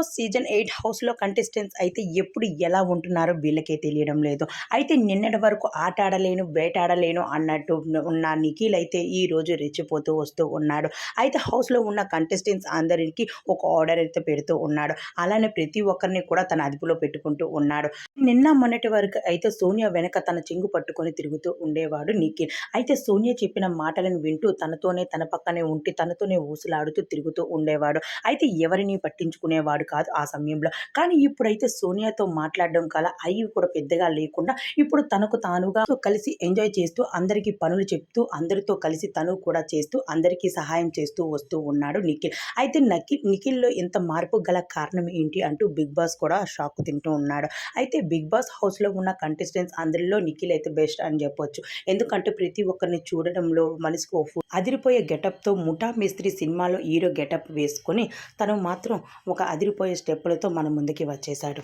Boss season 8 హౌస్‌లో contestants అయితే ఎప్పుడు ఎలా ఉంటున్నారో వీళ్ళకే తెలియడం లేదు. అయితే నిన్నటి వరకు ఆట ఆడలేను, వేటాడలేను అన్నట్టు ఉన్న నిఖిల్ అయితే ఈరోజు రెచ్చిపోతూ వస్తూ ఉన్నాడు. అయితే హౌస్‌లో ఉన్న కంటెస్టెంట్స్ అందరికి ఒక ఆర్డర్ అయితే పెడుతూ ఉన్నాడు. అలానే ప్రతి ఒక్కరిని కూడా తన అదుపులో పెట్టుకుంటూ ఉన్నాడు. నిన్న మొన్నటి వరకు అయితే సోనియా వెనక తన చెంగు పట్టుకొని తిరుగుతూ ఉండేవాడు నిఖిల్. అయితే సోనియా చెప్పిన మాటలను వింటూ తనతోనే తన పక్కనే ఉండి తనతోనే ఊసులాడుతూ తిరుగుతూ ఉండేవాడు. అయితే ఎవరిని పట్టించుకునేవాడు కాదు ఆ సమయంలో. కానీ ఇప్పుడైతే సోనియాతో మాట్లాడడం కల అయి కూడా పెద్దగా లేకుండా ఇప్పుడు తనకు తానుగా కలిసి ఎంజాయ్ చేస్తూ అందరికీ పనులు చెప్తూ అందరితో కలిసి తను కూడా చేస్తూ అందరికీ సహాయం చేస్తూ వస్తూ ఉన్నాడు నిఖిల్. అయితే నిఖిల్‌లో ఇంత మార్పు గల కారణం ఏంటి అంటూ బిగ్ బాస్ కూడా షాక్ తింటూ ఉన్నాడు. అయితే బిగ్ బాస్ హౌస్‌లో ఉన్న కంటెస్టెంట్స్ అందరిలో నిఖిల్ అయితే బెస్ట్ అని చెప్పొచ్చు. ఎందుకంటే ప్రతి ఒక్కరిని చూడడంలో మనిషికి అదిరిపోయే గెటప్‌తో 'ముఠా మేస్త్రి' సినిమాలో హీరో గెటప్ వేసుకొని తను మాత్రం ఒక అదిరిపోయే స్టెప్పులతో మన ముందుకి వచ్చేసాడు.